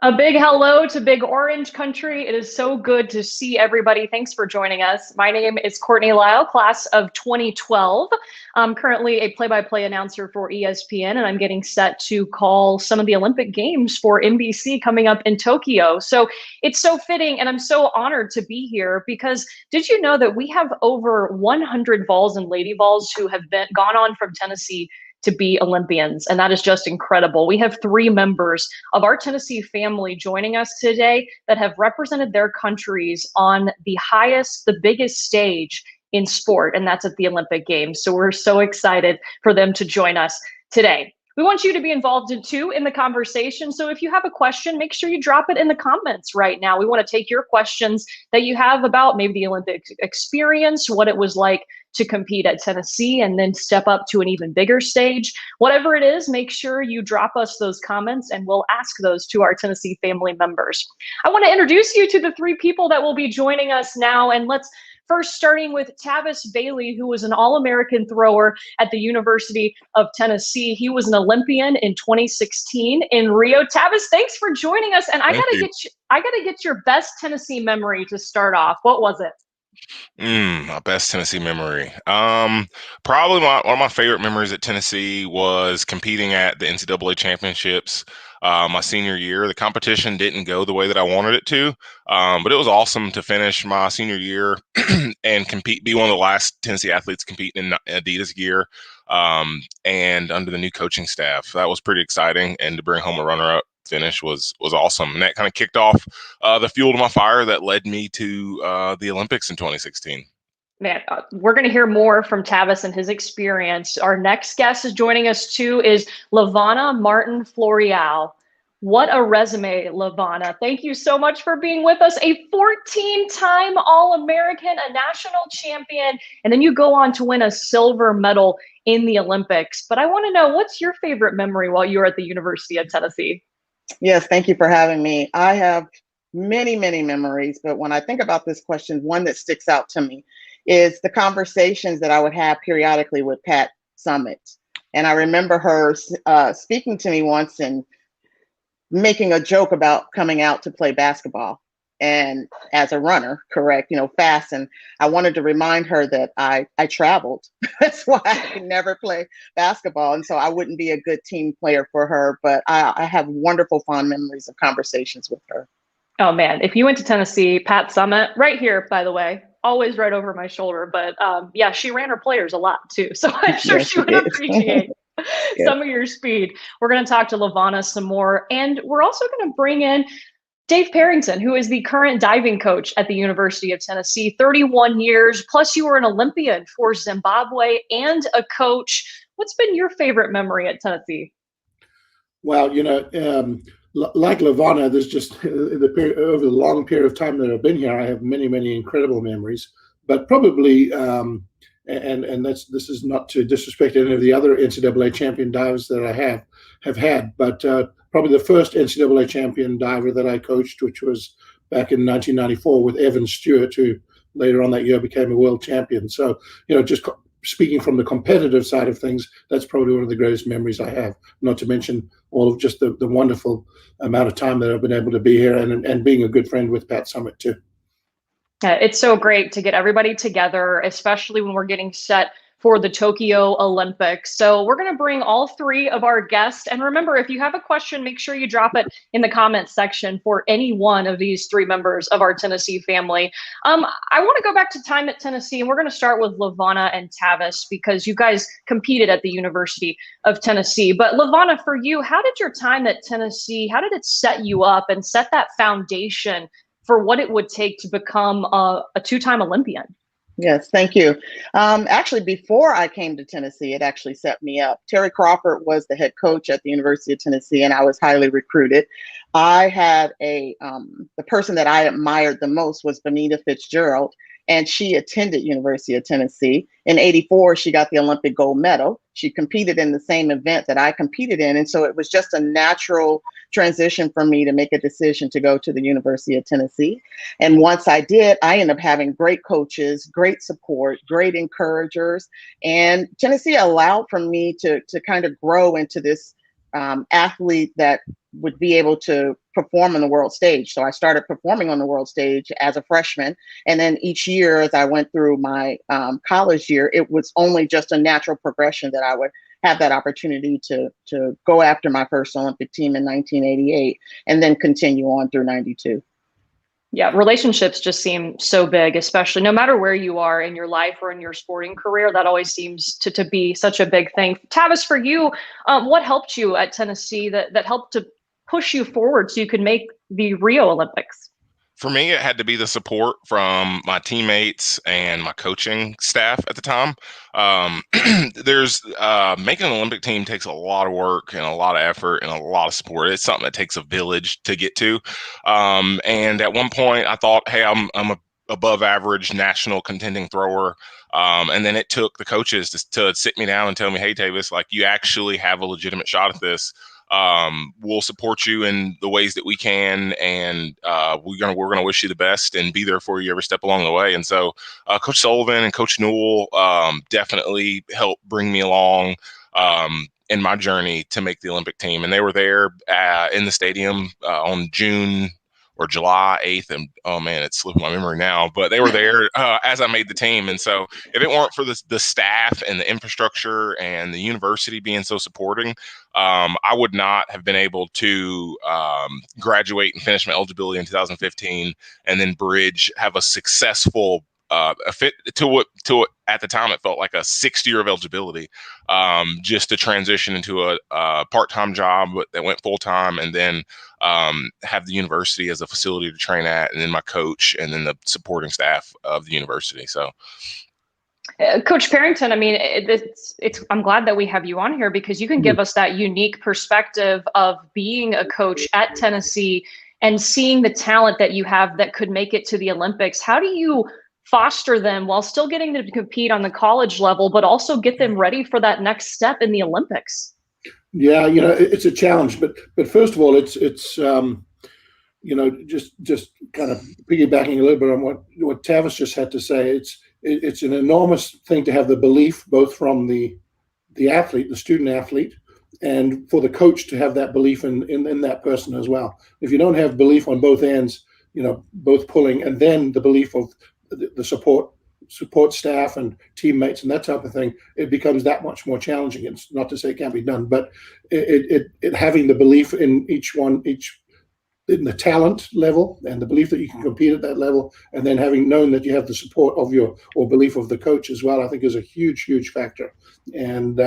A big hello to Big Orange Country. It is so good to see everybody. Thanks for joining us. My name is Courtney, Lyle, class of 2012. I'm currently a play-by-play announcer for ESPN, and I'm getting set to call some of the Olympic Games for NBC coming up in Tokyo. So it's so fitting, and I'm so honored to be here because did you know that we have over 100 Vols and Lady Vols who have gone on from Tennessee to be Olympians, and that is just incredible. We have 3 members of our Tennessee family joining us today that have represented their countries on the highest, the biggest stage in sport, and that's at the Olympic Games. So we're so excited for them to join us today. We want you to be involved in the conversation. So if you have a question, make sure you drop it in the comments right now. We want to take your questions that you have about maybe the Olympic experience, what it was like to compete at Tennessee and then step up to an even bigger stage. Whatever it is, make sure you drop us those comments and we'll ask those to our Tennessee family members. I want to introduce you to the 3 people that will be joining us now. And let's first starting with Tavis Bailey, who was an All-American thrower at the University of Tennessee. He was an Olympian in 2016 in Rio. Tavis, thanks for joining us. And I gotta get your best Tennessee memory to start off. What was it? My best Tennessee memory. Probably one of my favorite memories at Tennessee was competing at the NCAA championships my senior year. The competition didn't go the way that I wanted it to, but it was awesome to finish my senior year and be one of the last Tennessee athletes competing in Adidas gear and under the new coaching staff. That was pretty exciting, and to bring home a runner-up finish was awesome, and that kind of kicked off the fuel to my fire that led me to the Olympics in 2016. Man, we're going to hear more from Tavis and his experience. Our next guest is joining us too is Lavonna MartinFlore. What a resume, Lavonna. Thank you so much for being with us. A 14-time All-American, a national champion, and then you go on to win a silver medal in the Olympics. But I want to know, what's your favorite memory while you were at the University of Tennessee? Yes, thank you for having me. I have many, many memories, but when I think about this question, one that sticks out to me is the conversations that I would have periodically with Pat Summitt. And I remember her speaking to me once and making a joke about coming out to play basketball and as a runner, correct, fast. And I wanted to remind her that I traveled. That's why I could never play basketball. And so I wouldn't be a good team player for her, but I have wonderful, fond memories of conversations with her. Oh man, if you went to Tennessee, Pat Summitt, right here, by the way, always right over my shoulder. But yeah, she ran her players a lot too. So I'm sure she would appreciate some of your speed. We're going to talk to Lavonna some more. And we're also going to bring in Dave Parrington, who is the current diving coach at the University of Tennessee, 31 years, plus you were an Olympian for Zimbabwe and a coach. What's been your favorite memory at Tennessee? Well, like Lavonna, there's just over the long period of time that I've been here, I have many, many incredible memories. But probably, and this is not to disrespect any of the other NCAA champion divers that I have had, but probably the first NCAA champion diver that I coached, which was back in 1994 with Evan Stewart, who later on that year became a world champion. So, just speaking from the competitive side of things, that's probably one of the greatest memories I have, not to mention all of just the wonderful amount of time that I've been able to be here and being a good friend with Pat Summitt too. It's so great to get everybody together, especially when we're getting set for the Tokyo Olympics. So we're going to bring all 3 of our guests. And remember, if you have a question, make sure you drop it in the comments section for any one of these 3 members of our Tennessee family. I want to go back to time at Tennessee, and we're going to start with Lavonna and Tavis because you guys competed at the University of Tennessee. But Lavonna, for you, how did your time at Tennessee, how did it set you up and set that foundation for what it would take to become a 2-time Olympian? Yes, thank you. Actually, before I came to Tennessee, it actually set me up. Terry Crawford was the head coach at the University of Tennessee, and I was highly recruited. I had the person that I admired the most was Benita Fitzgerald, and she attended University of Tennessee. In '84, she got the Olympic gold medal. She competed in the same event that I competed in, and so it was just a natural transition for me to make a decision to go to the University of Tennessee. And once I did, I ended up having great coaches, great support, great encouragers. And Tennessee allowed for me to kind of grow into this athlete that would be able to perform on the world stage. So I started performing on the world stage as a freshman. And then each year, as I went through my college year, it was only just a natural progression that I would have that opportunity to go after my first Olympic team in 1988 and then continue on through 92. Yeah, relationships just seem so big, especially no matter where you are in your life or in your sporting career. That always seems to be such a big thing. Tavis, for you, what helped you at Tennessee that helped to push you forward so you could make the Rio Olympics? For me, it had to be the support from my teammates and my coaching staff at the time. There's making an Olympic team takes a lot of work and a lot of effort and a lot of support. It's something that takes a village to get to. And at one point, I thought, hey, I'm a above average national contending thrower. And then it took the coaches to sit me down and tell me, hey, Tavis, like, you actually have a legitimate shot at this. We'll support you in the ways that we can, and we're gonna wish you the best and be there for you every step along the way. And so, Coach Sullivan and Coach Newell definitely helped bring me along in my journey to make the Olympic team. And they were there in the stadium on June or July 8th. And oh man, it's slipping my memory now, but they were there as I made the team. And so if it weren't for the staff and the infrastructure and the university being so supporting, I would not have been able to graduate and finish my eligibility in 2015 and then have a successful fit to what at the time it felt like a 6th year of eligibility, just to transition into a part-time job that went full-time, and then have the university as a facility to train at, and then my coach, and then the supporting staff of the university. So Coach Perrington, I mean, I'm glad that we have you on here because you can give us that unique perspective of being a coach at Tennessee and seeing the talent that you have that could make it to the Olympics. How do you foster them while still getting them to compete on the college level, but also get them ready for that next step in the Olympics? Yeah, it's a challenge, but first of all, it's just kind of piggybacking a little bit on what Tavis just had to say. It's an enormous thing to have the belief, both from the athlete, the student athlete, and for the coach to have that belief in that person as well. If you don't have belief on both ends, both pulling, and then the belief of the support staff and teammates and that type of thing, it becomes that much more challenging. It's not to say it can't be done, but it having the belief in in the talent level and the belief that you can compete at that level, and then having known that you have the support of or belief of the coach as well, I think is a huge factor. And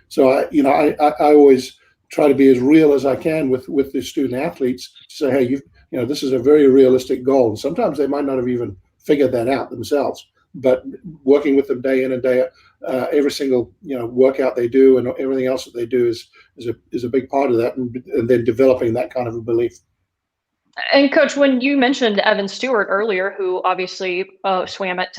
so I always try to be as real as I can with the student athletes to say, hey, this is a very realistic goal. And sometimes they might not have even figured that out themselves, but working with them day in and day out, every single workout they do and everything else that they do is a big part of that, and then developing that kind of a belief. And Coach, when you mentioned Evan Stewart earlier, who obviously swam at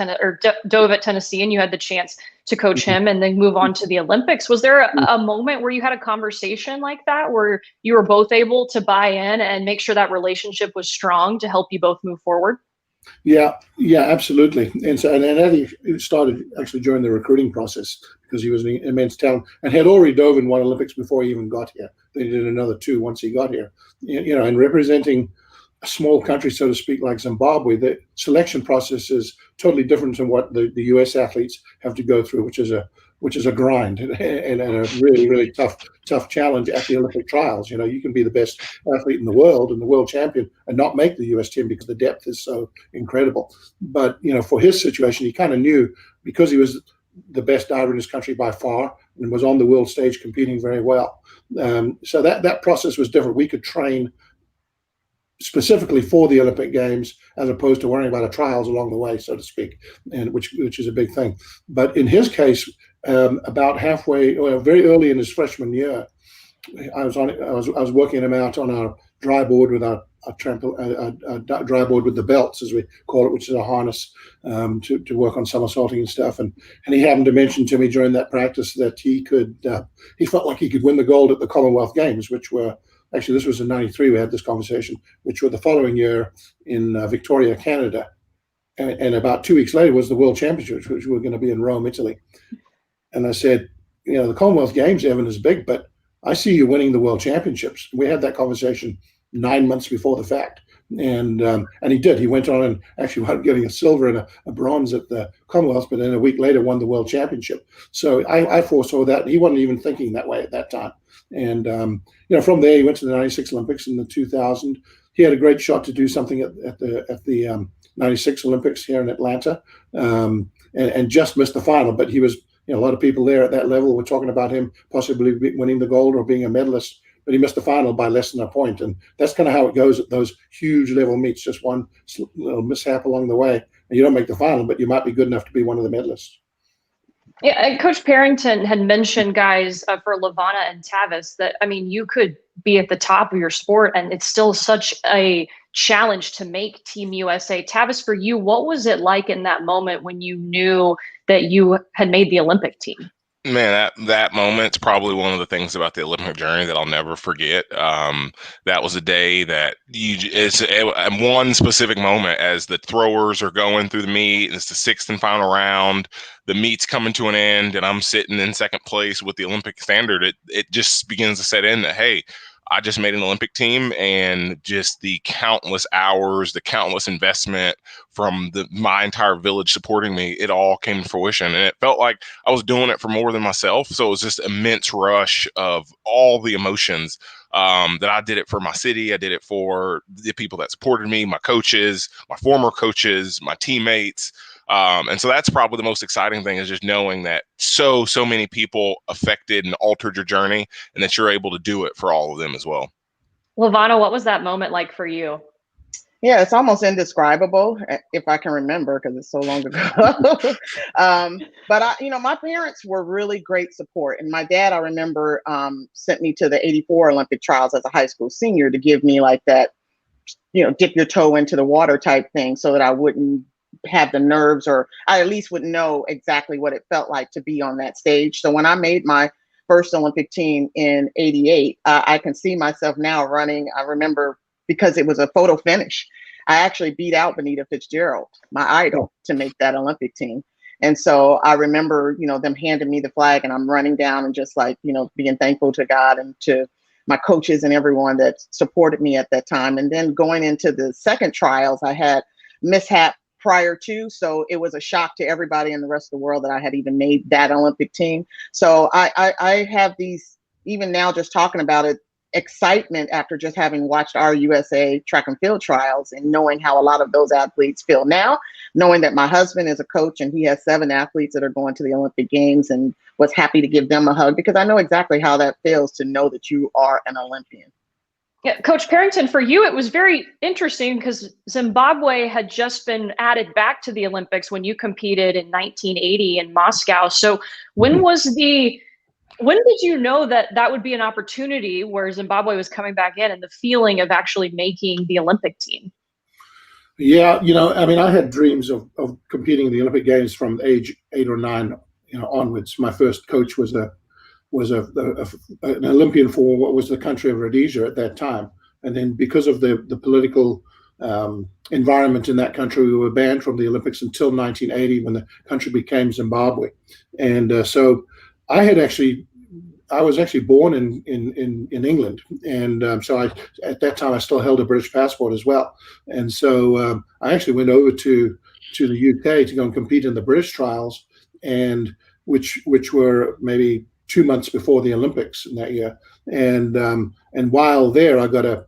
dove at Tennessee, and you had the chance to coach him and then move on to the Olympics, was there a moment where you had a conversation like that, where you were both able to buy in and make sure that relationship was strong to help you both move forward? Yeah, absolutely. And Eddie started actually during the recruiting process because he was an immense talent and had already dove in one Olympics before he even got here. They did another 2 once he got here. And representing a small country, so to speak, like Zimbabwe, the selection process is totally different than what the U.S. athletes have to go through, which is a grind and a really tough challenge at the Olympic trials. You can be the best athlete in the world and the world champion and not make the U.S. team because the depth is so incredible. But for his situation, he kind of knew, because he was the best diver in his country by far and was on the world stage competing very well. So that process was different. We could train specifically for the Olympic Games as opposed to worrying about the trials along the way, so to speak, and which is a big thing. But in his case, about halfway, very early in his freshman year, I was working him out on our dry board with our dry board with the belts, as we call it, which is a harness to work on somersaulting and stuff. And he happened to mention to me during that practice that he felt like he could win the gold at the Commonwealth Games, which were actually, this was in '93. We had this conversation, which were the following year in Victoria, Canada, and about 2 weeks later was the World Championships, which were going to be in Rome, Italy. And I said, the Commonwealth Games, Evan, is big, but I see you winning the world championships. We had that conversation 9 months before the fact. And he did. He went on and actually wound up getting a silver and a bronze at the Commonwealth, but then a week later won the world championship. So I foresaw that. He wasn't even thinking that way at that time. And from there he went to the '96 Olympics in the 2000. He had a great shot to do something at the '96 Olympics here in Atlanta, and just missed the final. But he was, a lot of people there at that level were talking about him possibly winning the gold or being a medalist. But he missed the final by less than a point. And that's kind of how it goes at those huge level meets, just one little mishap along the way. And you don't make the final, but you might be good enough to be one of the medalists. Yeah, and Coach Perrington had mentioned, guys, for Lavonna and Tavis, that, I mean, you could be at the top of your sport, and it's still such a challenge to make Team USA. Tavis, for you, what was it like in that moment when you knew that you had made the Olympic team? Man, that moment's probably one of the things about the Olympic journey that I'll never forget. That was a day that it's one specific moment as the throwers are going through the meet, and it's the sixth and final round. The meet's coming to an end, and I'm sitting in second place with the Olympic standard. It just begins to set in that, hey, I just made an Olympic team, and just the countless hours, the countless investment from my entire village supporting me, it all came to fruition. And it felt like I was doing it for more than myself. So it was just immense rush of all the emotions, that I did it for my city. I did it for the people that supported me, my coaches, my former coaches, my teammates. And so that's probably the most exciting thing, is just knowing that so many people affected and altered your journey, and that you're able to do it for all of them as well. Lavonna, what was that moment like for you? Yeah, it's almost indescribable, if I can remember, because it's so long ago. But my parents were really great support. And my dad, I remember, sent me to the '84 Olympic trials as a high school senior to give me like that, dip your toe into the water type thing, so that I wouldn't have the nerves, or I at least would know exactly what it felt like to be on that stage. So when I made my first Olympic team in '88, I can see myself now running. I remember, because it was a photo finish, I actually beat out Benita Fitzgerald, my idol, to make that Olympic team. And so I remember, them handing me the flag, and I'm running down and just like, being thankful to God and to my coaches and everyone that supported me at that time. And then going into the second trials, I had mishap prior to, so it was a shock to everybody in the rest of the world that I had even made that Olympic team. So I have these, even now just talking about it, excitement after just having watched our USA track and field trials and knowing how a lot of those athletes feel now, knowing that my husband is a coach and he has 7 athletes that are going to the Olympic Games, and was happy to give them a hug, because I know exactly how that feels to know that you are an Olympian. Yeah, Coach Perrington, for you, it was very interesting because Zimbabwe had just been added back to the Olympics when you competed in 1980 in Moscow. So when did you know that would be an opportunity where Zimbabwe was coming back in, and the feeling of actually making the Olympic team? Yeah, I had dreams of competing in the Olympic Games from age 8 or 9, onwards. My first coach was an Olympian for what was the country of Rhodesia at that time. And then because of the political environment in that country, we were banned from the Olympics until 1980, when the country became Zimbabwe. And so I was actually born in England. And so at that time, I still held a British passport as well. And so I actually went over to the UK to go and compete in the British trials, and which were maybe 2 months before the Olympics in that year. And while there, I got a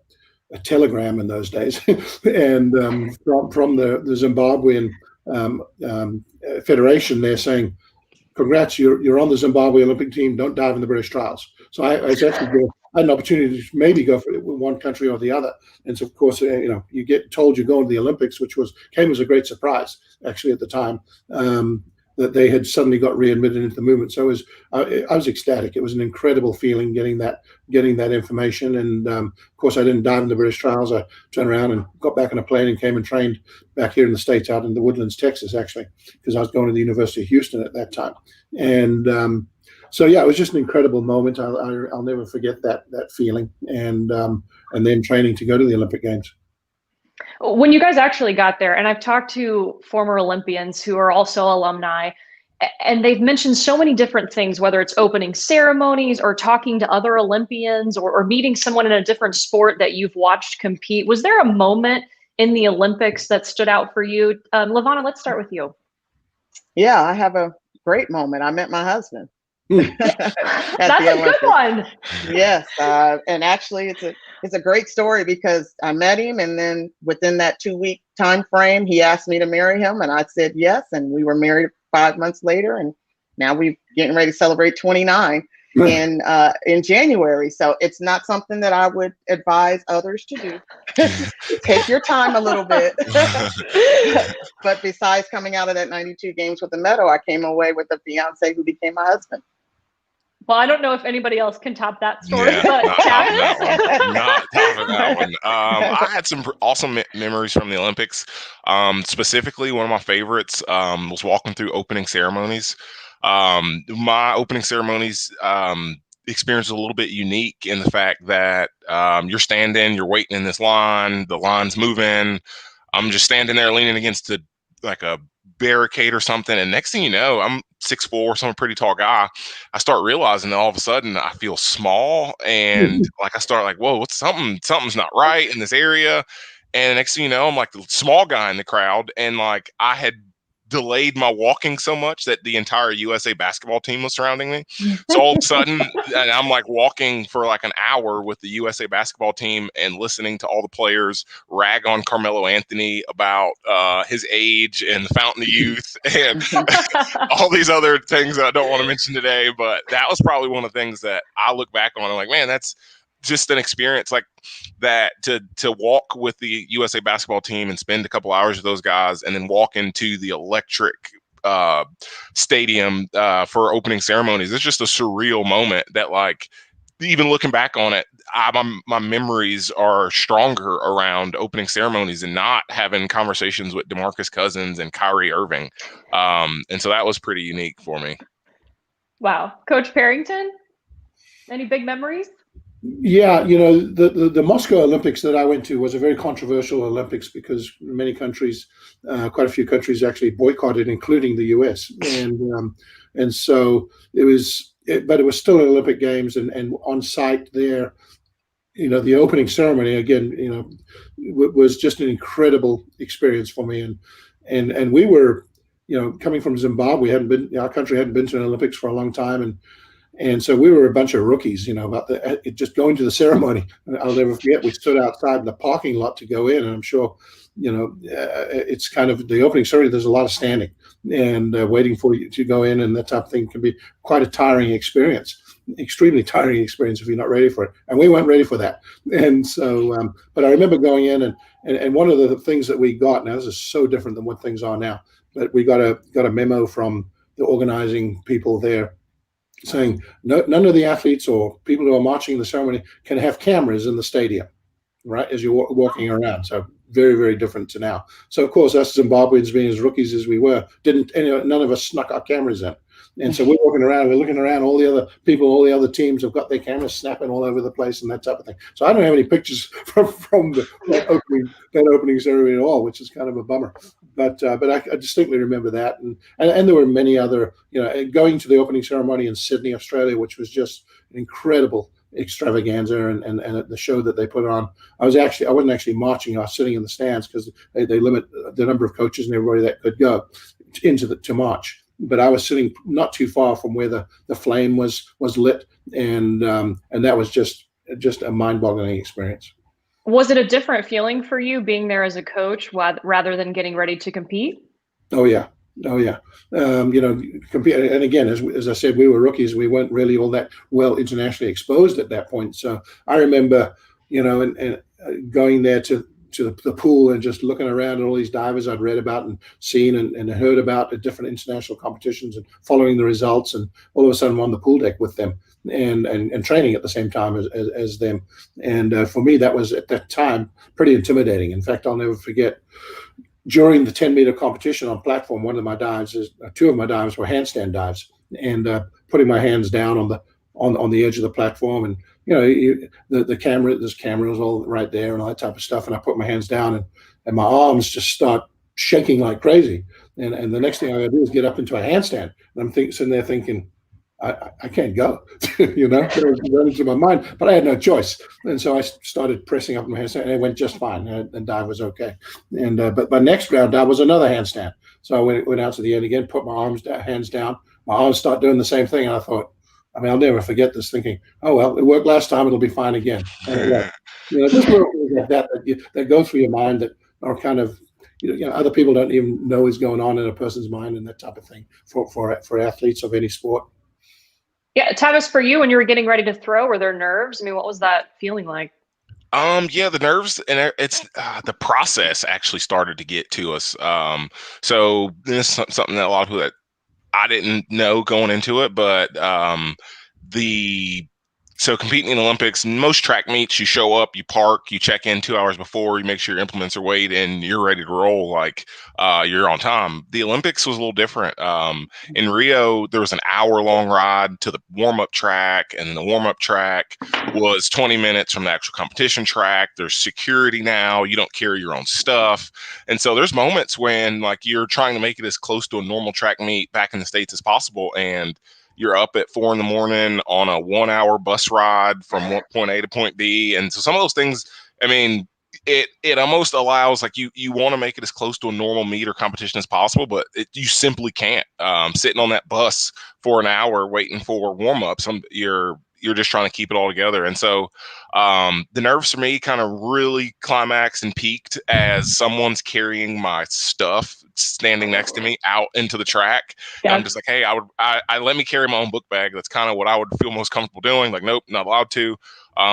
telegram in those days, and from the Zimbabwean Federation, there saying, "Congrats, you're on the Zimbabwe Olympic team. Don't dive in the British trials." So I was actually I had an opportunity to maybe go for one country or the other. And so, of course, you get told you're going to the Olympics, which came as a great surprise, actually, at the time, that they had suddenly got readmitted into the movement. So I was ecstatic. It was an incredible feeling getting that information. And of course, I didn't dive in the British trials. I turned around and got back on a plane and came and trained back here in the States, out in the Woodlands, Texas, actually, because I was going to the University of Houston at that time. And so, yeah, it was just an incredible moment. I'll never forget that feeling. And then training to go to the Olympic Games. When you guys actually got there, and I've talked to former Olympians who are also alumni, And they've mentioned so many different things, whether it's opening ceremonies or talking to other Olympians or meeting someone in a different sport that you've watched compete. Was there a moment in the Olympics that stood out for you? Lavonna, let's start with you. Yeah, I have a great moment. I met my husband. That's a good one. Yes, and actually, it's a great story because I met him, and then within that 2-week time frame, he asked me to marry him, and I said yes, and we were married 5 months later, and now we're getting ready to celebrate 29 in January. So it's not something that I would advise others to do. Take your time a little bit. But besides coming out of that 92 games with a medal, I came away with a fiance who became my husband. Well, I don't know if anybody else can top that story, Yeah, but not topping that one. I had some awesome memories from the Olympics. Specifically, one of my favorites was walking through opening ceremonies. My opening ceremonies experience is a little bit unique in the fact that you're waiting in this line, the line's moving. I'm just standing there leaning against like a barricade or something, and next thing you know, I'm 6'4", so I'm a pretty tall guy. I start realizing that all of a sudden I feel small, and like I start like, whoa, something's not right in this area. And next thing you know, I'm like the small guy in the crowd, and like I had delayed my walking so much that the entire USA basketball team was surrounding me. So all of a sudden, and I'm like walking for like an hour with the USA basketball team and listening to all the players rag on Carmelo Anthony about his age and the Fountain of Youth and all these other things that I don't want to mention today. But that was probably one of the things that I look back on. I'm like, man, that's just an experience like that, to walk with the USA basketball team and spend a couple hours with those guys and then walk into the electric stadium for opening ceremonies. It's just a surreal moment that, like, even looking back on it, my memories are stronger around opening ceremonies and not having conversations with DeMarcus Cousins and Kyrie Irving. And so that was pretty unique for me. Wow. Coach Perrington, any big memories? Yeah, the Moscow Olympics that I went to was a very controversial Olympics because many countries, quite a few countries actually boycotted, including the US. And so but it was still an Olympic Games, and on site there, the opening ceremony again, was just an incredible experience for me. And we were, coming from Zimbabwe, our country hadn't been to an Olympics for a long time, and so we were a bunch of rookies, about just going to the ceremony. I'll never forget, we stood outside in the parking lot to go in, and I'm sure, it's kind of the opening ceremony. There's a lot of standing and waiting for you to go in, and that type of thing can be quite a tiring experience, extremely tiring experience if you're not ready for it. And we weren't ready for that. And so, but I remember going in, and one of the things that we got, now this is so different than what things are now, but we got a memo from the organizing people there saying none of the athletes or people who are marching in the ceremony can have cameras in the stadium, right, as you're walking around. So very, very different to now. So of course, us Zimbabweans, being as rookies as we were, none of us snuck our cameras in. And so we're walking around, we're looking around, all the other people, all the other teams have got their cameras snapping all over the place and that type of thing. So I don't have any pictures from that opening ceremony at all, which is kind of a bummer. But I distinctly remember that. And there were many other, going to the opening ceremony in Sydney, Australia, which was just an incredible extravaganza, and the show that they put on. I wasn't actually marching. I was sitting in the stands because they limit the number of coaches and everybody that could go to march. But I was sitting not too far from where the flame was lit, and that was just a mind-boggling experience. Was it a different feeling for you being there as a coach rather than getting ready to compete? Oh yeah. Compete, and again, as I said, we were rookies. We weren't really all that well internationally exposed at that point. So I remember, and going there to the pool and just looking around at all these divers I'd read about and seen and heard about at different international competitions, and following the results, and all of a sudden I'm on the pool deck with them and training at the same time as them. And for me, that was at that time pretty intimidating. In fact, I'll never forget, during the 10-meter competition on platform, two of my dives were handstand dives, and putting my hands down on the edge of the platform, and the camera, there's cameras all right there and all that type of stuff, and I put my hands down, and my arms just start shaking like crazy. And the next thing I got to do is get up into a handstand. And I'm sitting there thinking, I can't go, you know, that was running through my mind, but I had no choice. And so I started pressing up my handstand, and it went just fine, and dive was okay. And but my next round dive was another handstand. So I went out to the end again, put my hands down, my arms start doing the same thing, and I thought, I mean, I'll never forget this, thinking, oh, well, it worked last time, it'll be fine again. And it worked. You know, just little things like that go through your mind that are kind of, you know, other people don't even know is going on in a person's mind, and that type of thing for athletes of any sport. Yeah, Tavis, for you, when you were getting ready to throw, were there nerves? I mean, what was that feeling like? Yeah, the nerves, and it's the process actually started to get to us. So this is something that a lot of people that I didn't know going into it, but so competing in the Olympics, most track meets, you show up, you park, you check in 2 hours before, you make sure your implements are weighed, and you're ready to roll. Like you're on time. The Olympics was a little different. In Rio, there was an hour-long ride to the warm-up track, and the warm-up track was 20 minutes from the actual competition track. There's security now. You don't carry your own stuff. And so there's moments when like you're trying to make it as close to a normal track meet back in the States as possible, and you're up at 4 a.m. on a 1 hour bus ride from point A to point B. And so some of those things, I mean, it almost allows, like, you want to make it as close to a normal meet or competition as possible, but you simply can't. Sitting on that bus for an hour waiting for warm-ups, you're just trying to keep it all together. And so the nerves for me kind of really climaxed and peaked as someone's carrying my stuff standing next to me out into the track. Yeah. I'm just like, hey, I let me carry my own book bag. That's kind of what I would feel most comfortable doing. Like, nope, not allowed to.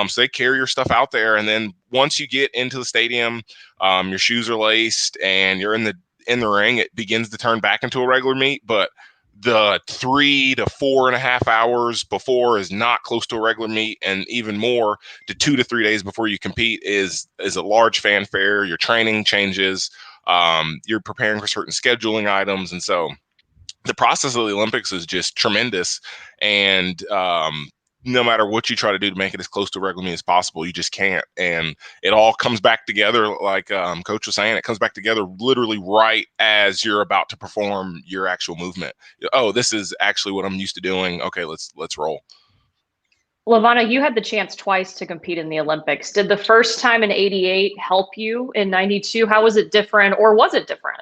So they carry your stuff out there. And then once you get into the stadium, your shoes are laced and you're in the ring, it begins to turn back into a regular meet. But the 3 to 4.5 hours before is not close to a regular meet, and even more to 2 to 3 days before you compete is a large fanfare. Your training changes. You're preparing for certain scheduling items, and so the process of the Olympics is just tremendous. And no matter what you try to do to make it as close to a regular meet as possible, you just can't. And it all comes back together, like Coach was saying, it comes back together literally right as you're about to perform your actual movement. Oh, this is actually what I'm used to doing. Okay, let's roll. Lavonna, you had the chance twice to compete in the Olympics. Did the first time in '88 help you in '92? How was it different, or was it different?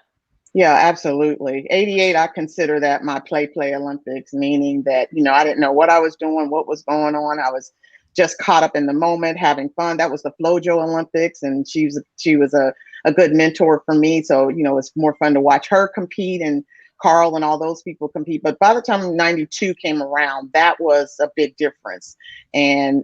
Yeah, absolutely. '88, I consider that my play Olympics, meaning that, you know, I didn't know what I was doing, what was going on. I was just caught up in the moment, having fun. That was the Flojo Olympics, and she was a good mentor for me. So, you know, it's more fun to watch her compete and Carl and all those people compete. But by the time '92 came around, that was a big difference. And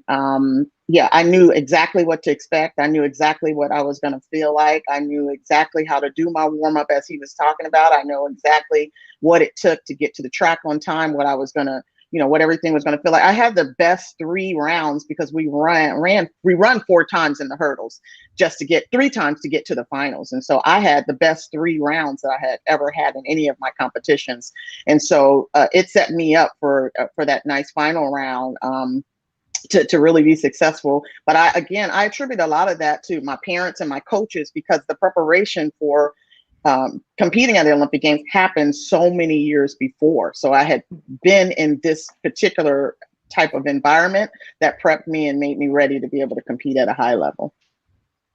yeah, I knew exactly what to expect. I knew exactly what I was going to feel like. I knew exactly how to do my warm up, as he was talking about. I know exactly what it took to get to the track on time, what I was going to, you know, what everything was going to feel like. I had the best 3 rounds because we run 4 times in the hurdles just to get 3 times to get to the finals. And so I had the best 3 rounds that I had ever had in any of my competitions. And so it set me up for that nice final round. To really be successful. But I attribute a lot of that to my parents and my coaches, because the preparation for competing at the Olympic Games happened so many years before. So I had been in this particular type of environment that prepped me and made me ready to be able to compete at a high level.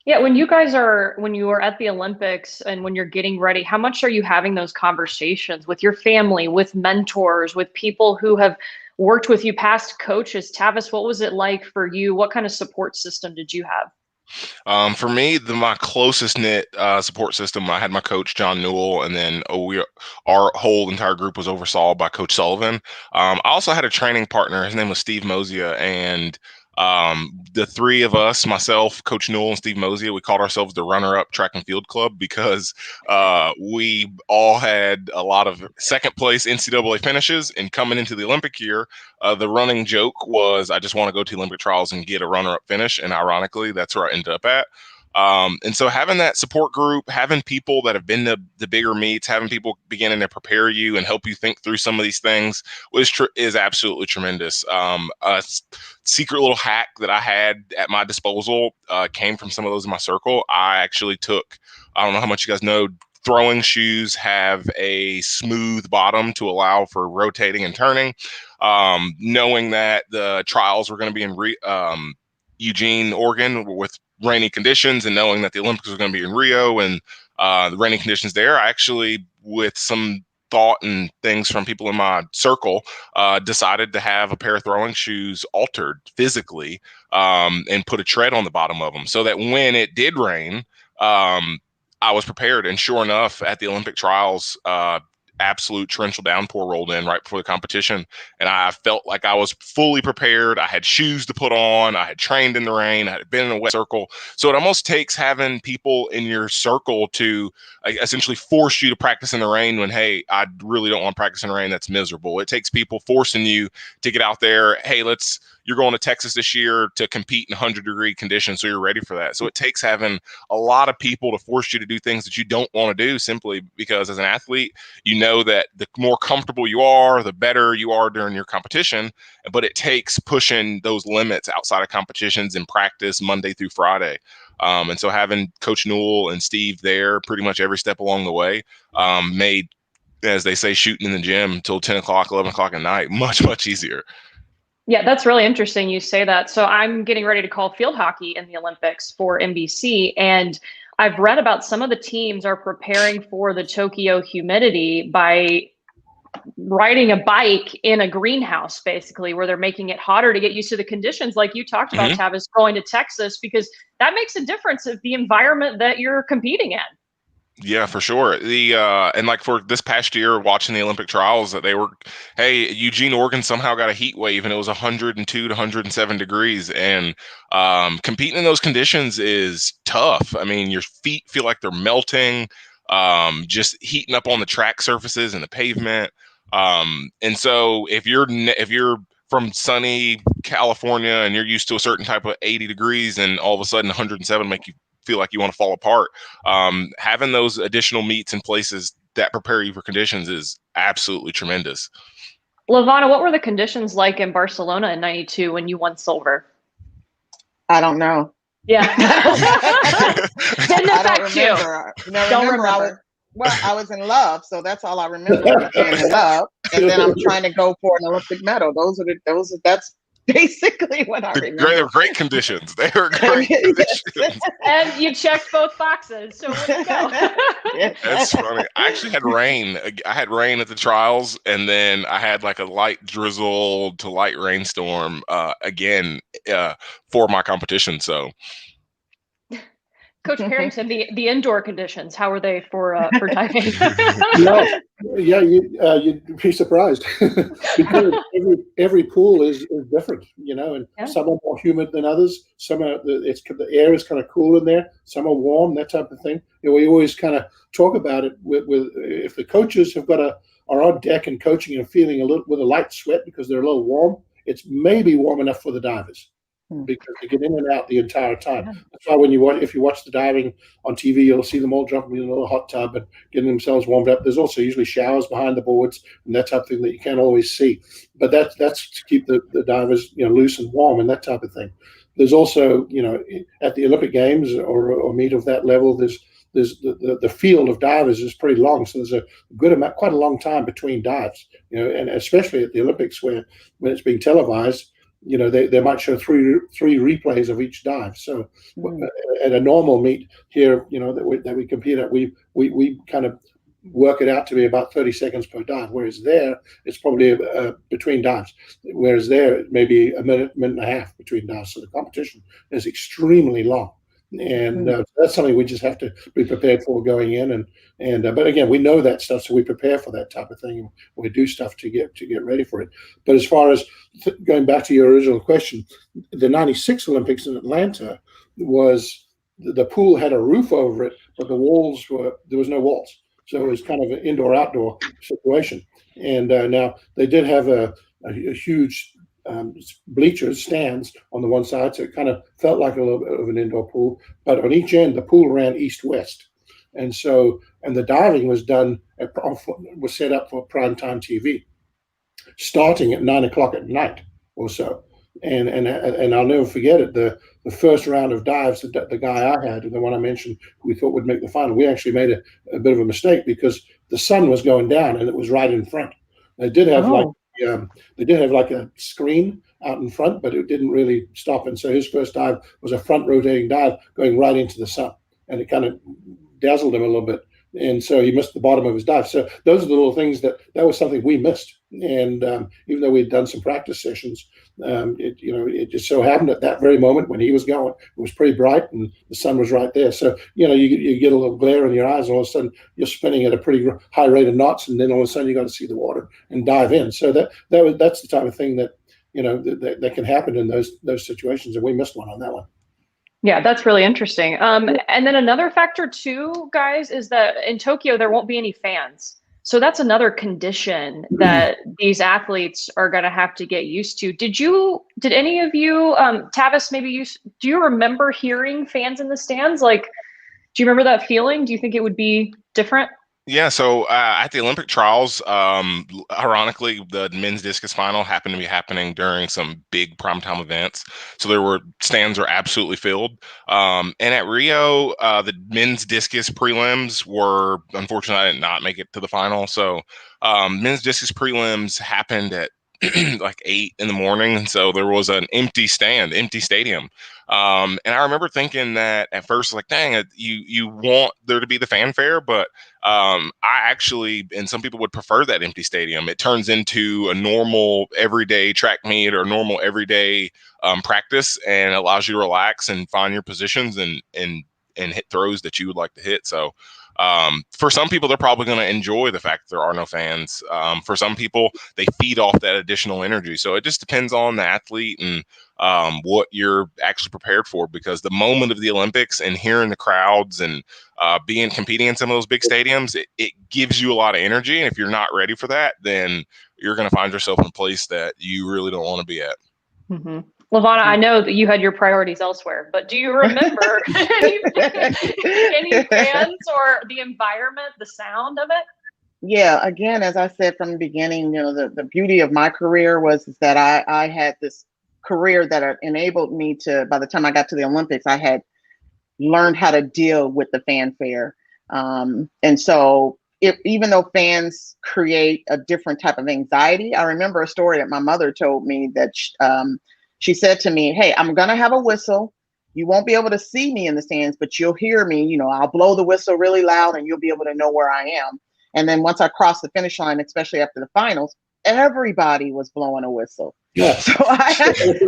Yeah, when you are at the Olympics and when you're getting ready, how much are you having those conversations with your family, with mentors, with people who have worked with you, past coaches? Tavis, what was it like for you? What kind of support system did you have? For me, my closest knit support system, I had my coach, John Newell, and then our whole entire group was oversaw by Coach Sullivan. I also had a training partner. His name was Steve Mosia, and the 3 of us, myself, Coach Newell, and Steve Mosia, we called ourselves the runner-up track and field club because we all had a lot of second place NCAA finishes. And coming into the Olympic year, the running joke was, I just want to go to the Olympic trials and get a runner-up finish. And ironically, that's where I ended up at. And so having that support group, having people that have been to the bigger meets, having people beginning to prepare you and help you think through some of these things is absolutely tremendous. A secret little hack that I had at my disposal came from some of those in my circle. I actually took, I don't know how much you guys know, throwing shoes have a smooth bottom to allow for rotating and turning. Knowing that the trials were going to be in Eugene, Oregon, with rainy conditions, and knowing that the Olympics were going to be in Rio and the rainy conditions there, I actually, with some thought and things from people in my circle, decided to have a pair of throwing shoes altered physically, and put a tread on the bottom of them so that when it did rain, I was prepared. And sure enough, at the Olympic trials, absolute torrential downpour rolled in right before the competition, and I felt like I was fully prepared. I had shoes to put on. I had trained in the rain. I had been in a wet circle. So it almost takes having people in your circle to essentially force you to practice in the rain when, hey, I really don't want to practice in the rain. That's miserable. It takes people forcing you to get out there. Hey, you're going to Texas this year to compete in 100-degree conditions, so you're ready for that. So it takes having a lot of people to force you to do things that you don't want to do, simply because as an athlete, you know that the more comfortable you are, the better you are during your competition. But it takes pushing those limits outside of competitions in practice Monday through Friday. And so having Coach Newell and Steve there pretty much every step along the way made, as they say, shooting in the gym till 10 o'clock, 11 o'clock at night much, much easier. Yeah, that's really interesting you say that. So I'm getting ready to call field hockey in the Olympics for NBC, and I've read about some of the teams are preparing for the Tokyo humidity by riding a bike in a greenhouse, basically, where they're making it hotter to get used to the conditions, like you talked about, Tavis, going to Texas, because that makes a difference of the environment that you're competing in. Yeah, for sure. And like for this past year, watching the Olympic trials, that Eugene, Oregon somehow got a heat wave, and it was 102 to 107 degrees. And competing in those conditions is tough. I mean, your feet feel like they're melting, just heating up on the track surfaces and the pavement. And so if you're from sunny California and you're used to a certain type of 80 degrees, and all of a sudden 107 make you feel like you want to fall apart, having those additional meets in places that prepare you for conditions is absolutely tremendous. Lavonna, what were the conditions like in Barcelona in '92 when you won silver? I don't know. Yeah. Didn't affect you. Don't remember. I was in love, so that's all I remember, being in love. And then I'm trying to go for an Olympic medal. That's basically what I remember. They were great conditions. They were great conditions. And you checked both boxes, so where'd you go? That's funny. I actually had rain. I had rain at the trials, and then I had like a light drizzle to light rainstorm again for my competition. So, Coach Perrington, the indoor conditions, how were they for diving? Yeah, you'd be surprised because every pool is different, and some are more humid than others. Some are the air is kind of cool in there. Some are warm, that type of thing. We always kind of talk about it with if the coaches are on deck and coaching and feeling with a light sweat because they're a little warm. It's maybe warm enough for the divers, because they get in and out the entire time. That's why if you watch the diving on TV, you'll see them all jumping in a little hot tub and getting themselves warmed up. There's also usually showers behind the boards and that type of thing that you can't always see. But that's to keep the divers loose and warm and that type of thing. There's also at the Olympic Games or meet of that level, there's the field of divers is pretty long, so there's a good amount, quite a long time between dives. And especially at the Olympics when it's being televised. They might show three replays of each dive. So at a normal meet here, that we compete at, we kind of work it out to be about 30 seconds per dive. Whereas there, it's probably between dives. Whereas there, it may be a minute and a half between dives. So the competition is extremely long. And that's something we just have to be prepared for going in. But again, we know that stuff, so we prepare for that type of thing. And we do stuff to get ready for it. But as far as going back to your original question, the '96 Olympics in Atlanta was the pool had a roof over it, but there was no walls, so it was kind of an indoor-outdoor situation. And now they did have a huge bleachers, stands on the one side, so it kind of felt like a little bit of an indoor pool. But on each end, the pool ran east-west, and the diving was set up for primetime TV, starting at 9 o'clock at night or so. And I'll never forget it. The first round of dives, the guy I had, the one I mentioned, we thought would make the final, we actually made a bit of a mistake because the sun was going down and it was right in front. They did have like a screen out in front, but it didn't really stop. And so his first dive was a front rotating dive going right into the sun, and it kind of dazzled him a little bit. And so he missed the bottom of his dive. So those are the little things that was something we missed. And even though we'd done some practice sessions, it just so happened at that very moment when he was going, it was pretty bright and the sun was right there. So, you get a little glare in your eyes, and all of a sudden you're spinning at a pretty high rate of knots, and then all of a sudden you got to see the water and dive in. So that's the type of thing that, that can happen in those situations. And we missed one on that one. Yeah, that's really interesting. And then another factor too, guys, is that in Tokyo, there won't be any fans. So that's another condition that these athletes are going to have to get used to. Did any of you, Tavis, do you remember hearing fans in the stands? Like, do you remember that feeling? Do you think it would be different? Yeah, so at the Olympic trials, ironically, the men's discus final happened to be happening during some big primetime events. So stands are absolutely filled. And at Rio, the men's discus prelims were, unfortunately, I did not make it to the final. So men's discus prelims happened at like 8 in the morning. And so there was an empty stadium. And I remember thinking that at first, like, dang, you want there to be the fanfare, but I actually, and some people would prefer that empty stadium. It turns into a normal everyday track meet or normal everyday practice, and allows you to relax and find your positions and hit throws that you would like to hit. So for some people, they're probably going to enjoy the fact that there are no fans. For some people, they feed off that additional energy. So it just depends on the athlete and what you're actually prepared for, because the moment of the Olympics and hearing the crowds and competing in some of those big stadiums, it gives you a lot of energy. And if you're not ready for that, then you're going to find yourself in a place that you really don't want to be at. Mm-hmm. Lavonna, I know that you had your priorities elsewhere, but do you remember any fans or the environment, the sound of it? Yeah, again, as I said from the beginning, the beauty of my career was that I had this career that enabled me to, by the time I got to the Olympics, I had learned how to deal with the fanfare. And so even though fans create a different type of anxiety, I remember a story that my mother told me that she said to me, "Hey, I'm going to have a whistle. You won't be able to see me in the stands, but you'll hear me. I'll blow the whistle really loud and you'll be able to know where I am." And then once I crossed the finish line, especially after the finals, everybody was blowing a whistle. Yeah. So it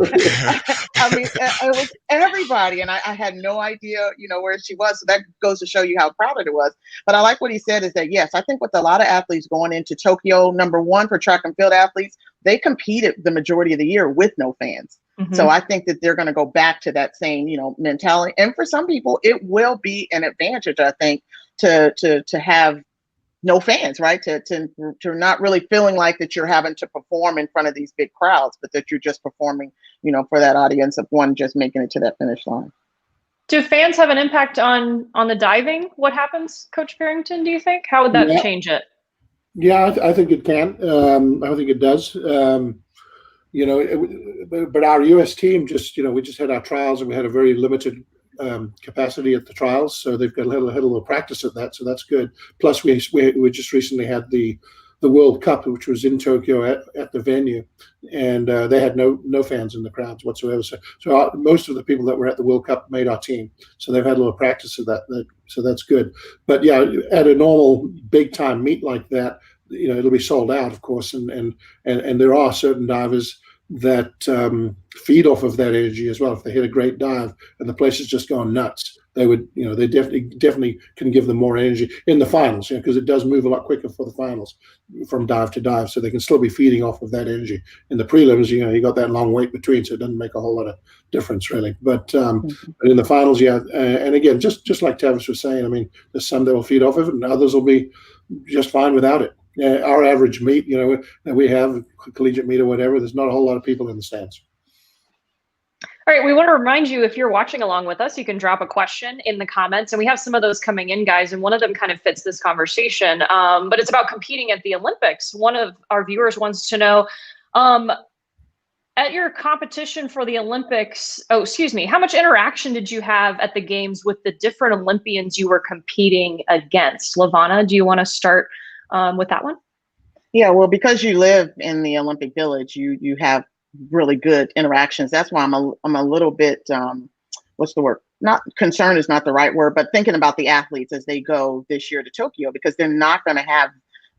was everybody. And I had no idea, where she was. So that goes to show you how proud it was. But I like what he said is that, yes, I think with a lot of athletes going into Tokyo, number one for track and field athletes, they competed the majority of the year with no fans. Mm-hmm. So I think that they're going to go back to that same, mentality. And for some people, it will be an advantage, I think, to have no fans, right? To not really feeling like that you're having to perform in front of these big crowds, but that you're just performing, for that audience of one just making it to that finish line. Do fans have an impact on the diving? What happens, Coach Perrington, do you think? How would that change it? Yeah, I think it can. I think it does. But our U.S. team we just had our trials and we had a very limited capacity at the trials, so they've got a little practice at that, so that's good. Plus, we just recently had the World Cup, which was in Tokyo at the venue, and they had no fans in the crowds whatsoever. So most of the people that were at the World Cup made our team, so they've had a little practice of that. So that's good. But yeah, at a normal big time meet like that, it'll be sold out, of course, and there are certain divers that feed off of that energy as well. If they hit a great dive and the place is just going nuts, they would, they definitely can give them more energy in the finals, because it does move a lot quicker for the finals from dive to dive, so they can still be feeding off of that energy. In the prelims, you got that long wait between, so it doesn't make a whole lot of difference really. But in the finals, and again, just like Tavis was saying, there's some that will feed off of it, and others will be just fine without it. Our average meet, that we have, collegiate meet or whatever, there's not a whole lot of people in the stands. All right, we want to remind you, if you're watching along with us, you can drop a question in the comments, and we have some of those coming in, guys, and one of them kind of fits this conversation, but it's about competing at the Olympics. One of our viewers wants to know, At your competition for the Olympics, how much interaction did you have at the games with the different Olympians you were competing against? Lavonna, do you want to start with that one? Yeah, well, because you live in the Olympic Village, you have really good interactions. That's why I'm a little bit what's the word? Not concerned is not the right word, but thinking about the athletes as they go this year to Tokyo, because they're not going to have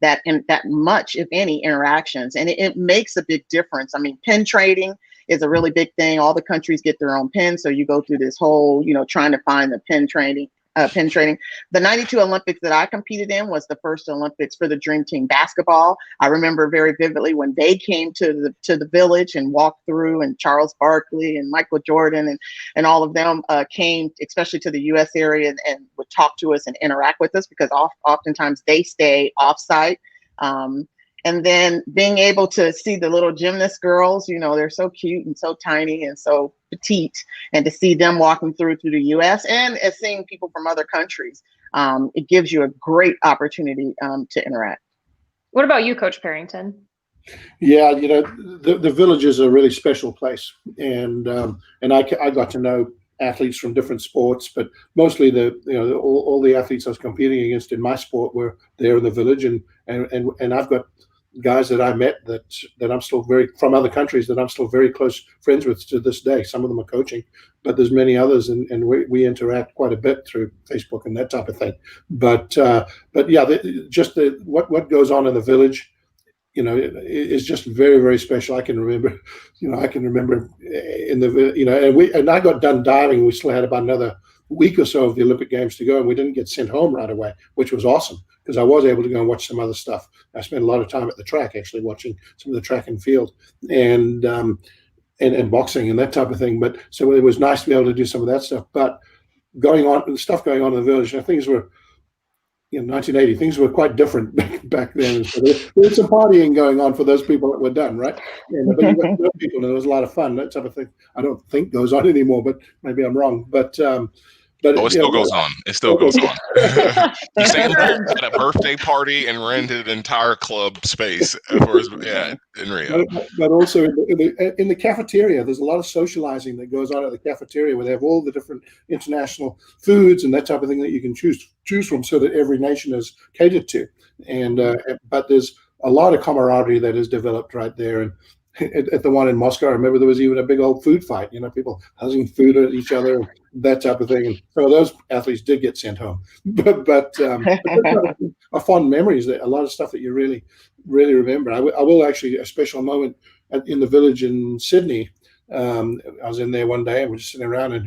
that much, if any, interactions, and it makes a big difference. I mean, pin trading is a really big thing. All the countries get their own pins, so you go through this whole, trying to find the pin trading. The 92 Olympics that I competed in was the first Olympics for the Dream Team basketball. I remember very vividly when they came to the village and walked through, and Charles Barkley and Michael Jordan and all of them came, especially to the U.S. area, and would talk to us and interact with us, because oftentimes they stay off-site. And then being able to see the little gymnast girls, they're so cute and so tiny and so petite, and to see them walking through the U.S. and as seeing people from other countries, it gives you a great opportunity to interact. What about you, Coach Perrington? Yeah, the village is a really special place, and I got to know athletes from different sports, but mostly all the athletes I was competing against in my sport were there in the village, and I've got guys that I met that I'm still from other countries that I'm still very close friends with to this day. Some of them are coaching, but there's many others, and we interact quite a bit through Facebook and that type of thing. But yeah, what goes on in the village, is just very, very special. I can remember in the, and I got done diving. We still had about another week or so of the Olympic Games to go, and we didn't get sent home right away, which was awesome, because I was able to go and watch some other stuff. I spent a lot of time at the track, actually watching some of the track and field and boxing and that type of thing. But so it was nice to be able to do some of that stuff. But the stuff going on in the village, things were, 1980, things were quite different back then. So there was some partying going on for those people that were done, right? But you got to know people, and it was a lot of fun. That type of thing I don't think goes on anymore, but maybe I'm wrong. But it still goes on. It still goes on. You sang at a birthday party and rented an entire club space in Rio. But also in the cafeteria, there's a lot of socializing that goes on at the cafeteria, where they have all the different international foods and that type of thing that you can choose from, so that every nation is catered to. And but there's a lot of camaraderie that is developed right there. And at the one in Moscow, I remember there was even a big old food fight, people huzzing food at each other, that type of thing. And so those athletes did get sent home, but are fond memories, that a lot of stuff that you really, really remember. I will actually, a special moment in the village in Sydney. I was in there one day, and we're just sitting around, and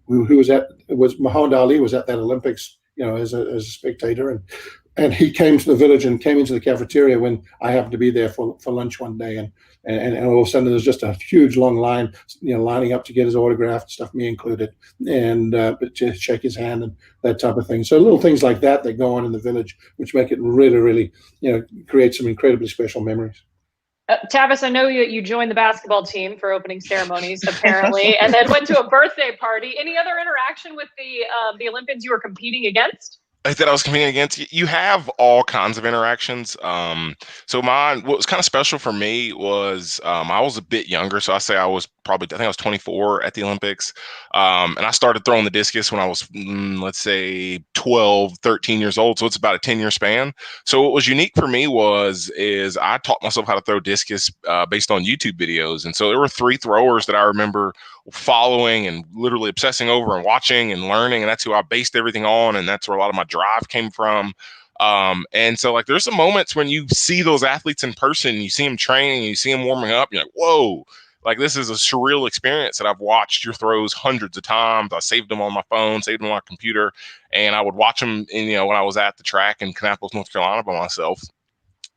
Muhammad Ali was at that Olympics, as a spectator, and he came to the village and came into the cafeteria when I happened to be there for lunch one day, and all of a sudden there's just a huge long line, lining up to get his autograph and stuff, me included, and but just shake his hand and that type of thing. So little things like that go on in the village, which make it really, really, create some incredibly special memories. Tavis, I know you joined the basketball team for opening ceremonies, apparently, and then went to a birthday party. Any other interaction with the Olympians you were competing against? That I was competing against, you have all kinds of interactions. So what was kind of special for me was I was a bit younger. So I think I was 24 at the Olympics. And I started throwing the discus when I was, let's say 12, 13 years old. So it's about a 10-year span. So what was unique for me is I taught myself how to throw discus based on YouTube videos. And so there were 3 throwers that I remember following and literally obsessing over and watching and learning, and that's who I based everything on, and that's where a lot of my drive came from. And so there's some moments when you see those athletes in person, you see them training, you see them warming up, you're like, whoa, this is a surreal experience that I've watched your throws hundreds of times. I saved them on my phone, saved them on my computer, and I would watch them when I was at the track in Kannapolis, North Carolina by myself.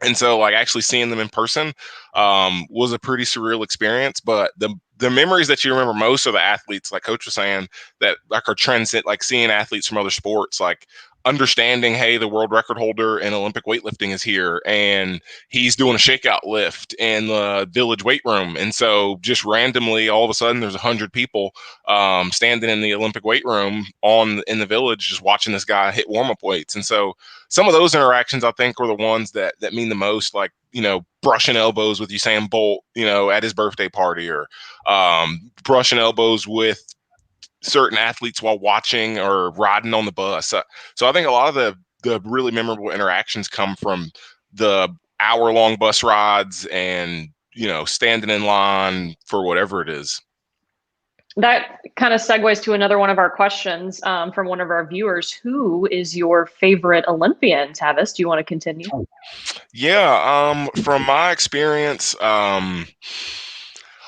And so actually seeing them in person was a pretty surreal experience. But the memories that you remember most are the athletes, like Coach was saying, that are transcendent, seeing athletes from other sports. understanding, hey, the world record holder in Olympic weightlifting is here, and he's doing a shakeout lift in the village weight room. And so just randomly, all of a sudden, there's 100 people standing in the Olympic weight room in the village, just watching this guy hit warm-up weights. And so some of those interactions, I think, were the ones that mean the most, like, brushing elbows with Usain Bolt, at his birthday party, or brushing elbows with certain athletes while watching or riding on the bus. So I think a lot of the really memorable interactions come from the hour-long bus rides and, standing in line for whatever it is. That kind of segues to another one of our questions from one of our viewers. Who is your favorite Olympian, Tavis? Do you want to continue? Yeah, from my experience, off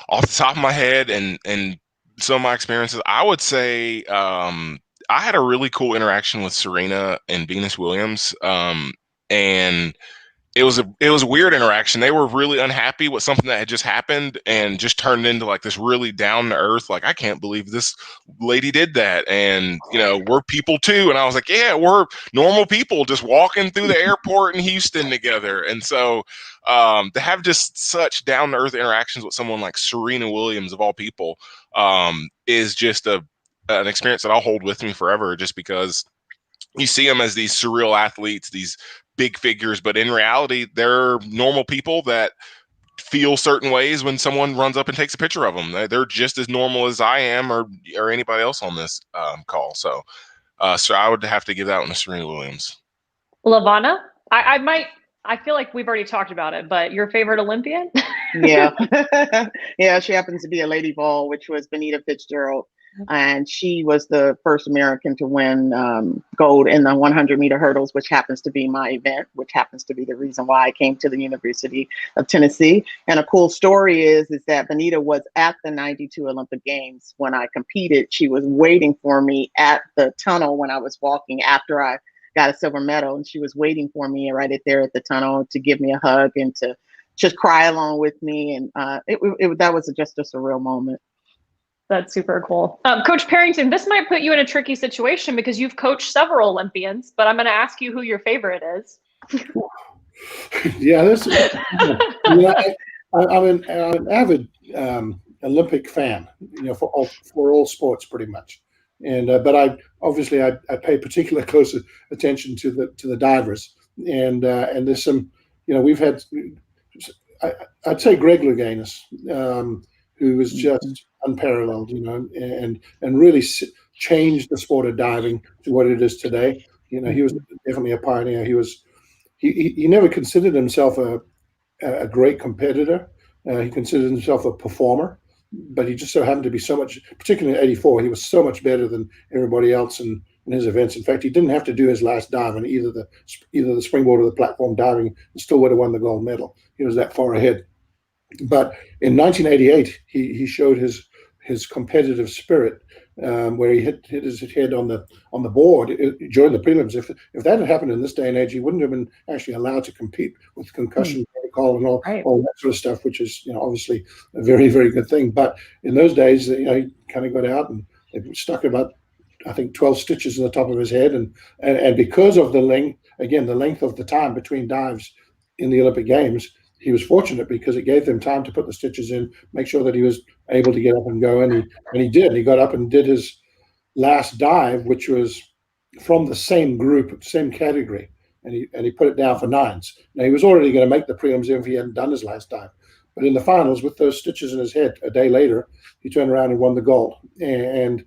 the top of my head and some of my experiences, I would say I had a really cool interaction with Serena and Venus Williams, and it was a weird interaction. They were really unhappy with something that had just happened and just turned into like this really down to earth, like, I can't believe this lady did that. And, we're people too. And I was like, yeah, we're normal people just walking through the airport in Houston together. And so to have just such down to earth interactions with someone like Serena Williams, of all people, is just an experience that I'll hold with me forever, just because you see them as these surreal athletes, these big figures, but in reality, they're normal people that feel certain ways when someone runs up and takes a picture of them. They're just as normal as I am or anybody else on this call. So I would have to give that one to Serena Williams. Lavonna, I feel like we've already talked about it, but your favorite Olympian? Yeah. Yeah, she happens to be a Lady Vol, which was Benita Fitzgerald. And she was the first American to win gold in the 100-meter hurdles, which happens to be my event, which happens to be the reason why I came to the University of Tennessee. And a cool story is that Benita was at the 92 Olympic Games when I competed. She was waiting for me at the tunnel when I was walking after I got a silver medal. And she was waiting for me right there at the tunnel to give me a hug and to just cry along with me. And that was just a surreal moment. That's super cool. Coach Perrington, this might put you in a tricky situation because you've coached several Olympians, but I'm going to ask you who your favorite is. Yeah, I'm an avid Olympic fan, for all sports pretty much. And but I pay particular close attention to the divers, and there's some, we've had, I'd say Greg Louganis, who was just unparalleled, and really changed the sport of diving to what it is today. He was definitely a pioneer. He never considered himself a great competitor. He considered himself a performer, but he just so happened to be so much, particularly in '84, he was so much better than everybody else in his events. In fact, he didn't have to do his last dive in either the springboard or the platform diving, and still would have won the gold medal. He was that far ahead. But in 1988, he showed his competitive spirit, where he hit his head on the board during the prelims. If that had happened in this day and age, he wouldn't have been actually allowed to compete with concussion protocol and all that sort of stuff, which is obviously a very, very good thing. But in those days, he kind of got out and they stuck about, I think, 12 stitches in the top of his head, and because of the length of the time between dives in the Olympic Games, he was fortunate because it gave them time to put the stitches in, make sure that he was able to get up and go. And he did. He got up and did his last dive, which was from the same group, same category. And he put it down for nines. Now, he was already going to make the prelims if he hadn't done his last dive. But in the finals, with those stitches in his head, a day later, he turned around and won the gold. And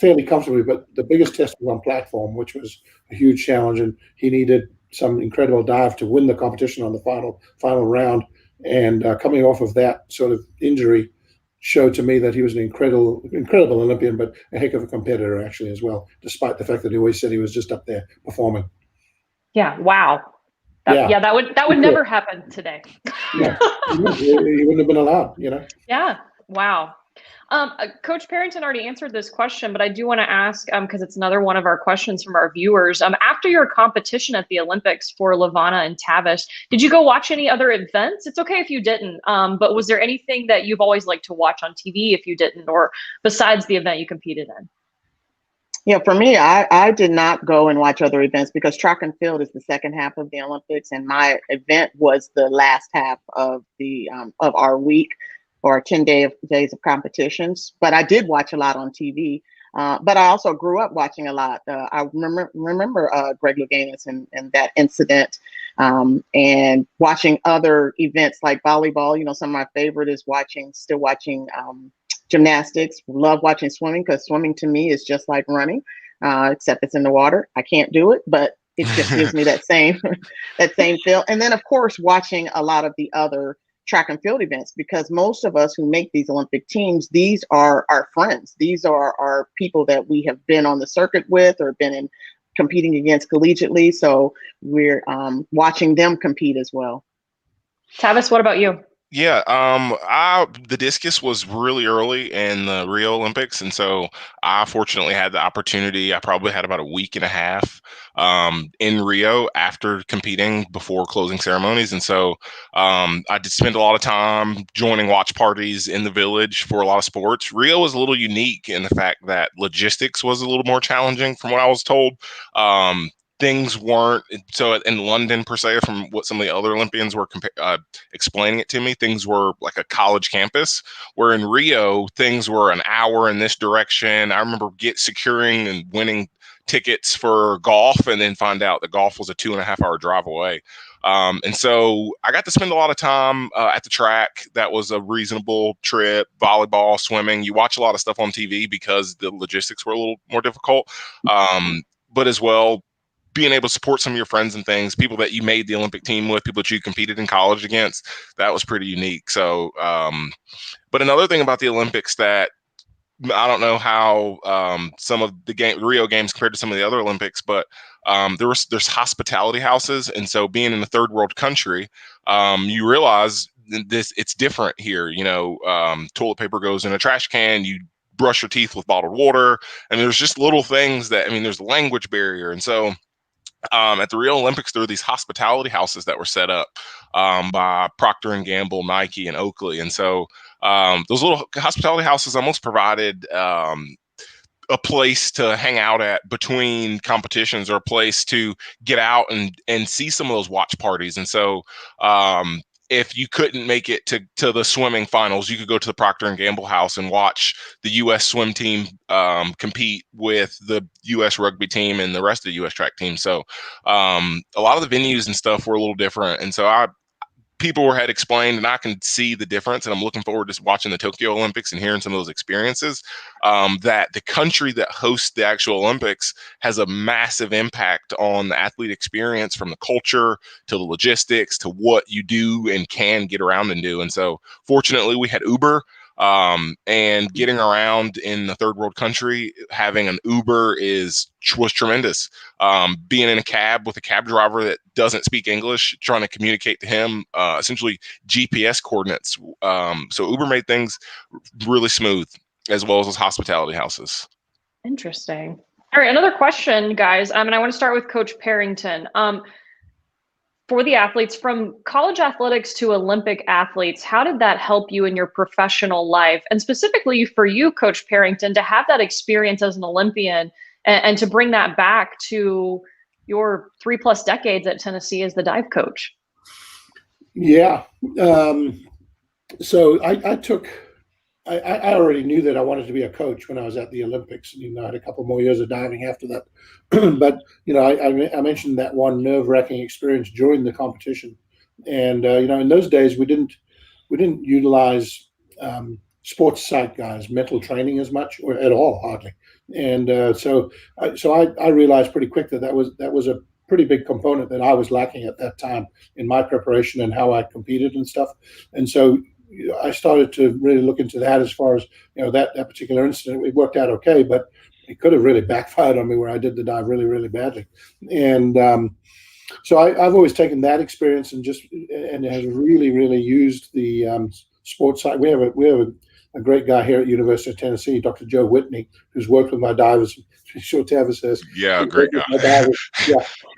fairly comfortably. But the biggest test was on platform, which was a huge challenge. And he needed some incredible dive to win the competition on the final round, and coming off of that sort of injury showed to me that he was an incredible Olympian, but a heck of a competitor actually as well, despite the fact that he always said he was just up there performing. Yeah. Wow. That would never happen today. Yeah, he wouldn't have been allowed. Yeah. Wow. Coach Perrington already answered this question, but I do want to ask, because it's another one of our questions from our viewers. After your competition at the Olympics for Lavonna and Tavis, did you go watch any other events? It's okay if you didn't, but was there anything that you've always liked to watch on TV if you didn't, or besides the event you competed in? Yeah, for me, I did not go and watch other events because track and field is the second half of the Olympics, and my event was the last half of the of our week or 10 days of competitions. But I did watch a lot on TV. But I also grew up watching a lot. I remember Greg Louganis and that incident, and watching other events like volleyball. You know, some of my favorite is still watching gymnastics. Love watching swimming because swimming to me is just like running, except it's in the water. I can't do it, but it just gives me that same that same feel. And then of course watching a lot of the other track and field events, because most of us who make these Olympic teams, these are our friends. These are our people that we have been on the circuit with or been in competing against collegiately. So we're watching them compete as well. Tavis, what about you? Yeah, the discus was really early in the Rio Olympics, and so I fortunately had the opportunity. I probably had about a week and a half in Rio after competing before closing ceremonies, and so I did spend a lot of time joining watch parties in the village for a lot of sports. Rio was a little unique in the fact that logistics was a little more challenging, from what I was told. Things weren't so in London per se, from what some of the other Olympians were explaining it to me. Things were like a college campus, where in Rio things were an hour in this direction. I remember securing and winning tickets for golf, and then find out that golf was a 2.5-hour drive away. And so I got to spend a lot of time at the track. That was a reasonable trip. Volleyball, swimming. You watch a lot of stuff on TV because the logistics were a little more difficult. But as well, being able to support some of your friends and things, people that you made the Olympic team with, people that you competed in college against, that was pretty unique. So, but another thing about the Olympics that I don't know how some of the Rio games compared to some of the other Olympics, but there's hospitality houses, and so being in a third world country, you realize it's different here. You know, toilet paper goes in a trash can. You brush your teeth with bottled water, and there's just little things that, I mean, there's a language barrier, and so. At the Rio Olympics, there were these hospitality houses that were set up by Procter and Gamble, Nike, and Oakley, and so those little hospitality houses almost provided a place to hang out at between competitions, or a place to get out and see some of those watch parties. And so if you couldn't make it to the swimming finals, you could go to the Procter & Gamble house and watch the U.S. swim team compete with the U.S. rugby team and the rest of the U.S. track team. So a lot of the venues and stuff were a little different. And so people had explained, and I can see the difference, and I'm looking forward to watching the Tokyo Olympics and hearing some of those experiences, that the country that hosts the actual Olympics has a massive impact on the athlete experience, from the culture to the logistics to what you do and can get around and do. And so fortunately we had Uber, and getting around in the third world country, having an Uber was tremendous. Being in a cab with a cab driver that doesn't speak English, trying to communicate to him essentially GPS coordinates. So Uber made things really smooth, as well as those hospitality houses. Interesting. All right, another question, guys. And I want to start with Coach Perrington. For the athletes, from college athletics to Olympic athletes, how did that help you in your professional life? And specifically for you, Coach Perrington, to have that experience as an Olympian and to bring that back to your 3+ decades at Tennessee as the dive coach. Yeah. So I already knew that I wanted to be a coach when I was at the Olympics. You know, I had a couple more years of diving after that. But, you know, I mentioned that one nerve-wracking experience during the competition. And, you know, in those days, we didn't utilize sports psych guys, mental training as much, or at all, hardly. And so I realized pretty quick that was a pretty big component that I was lacking at that time in my preparation and how I competed and stuff. And so I started to really look into that, as far as, you know, that particular incident. It worked out okay, but it could have really backfired on me, where I did the dive really, really badly. And so I've always taken that experience and has really, really used the sports side. We have a great guy here at University of Tennessee, Dr. Joe Whitney, who's worked with my divers. I'm sure Tavis says. Yeah, great guy. He's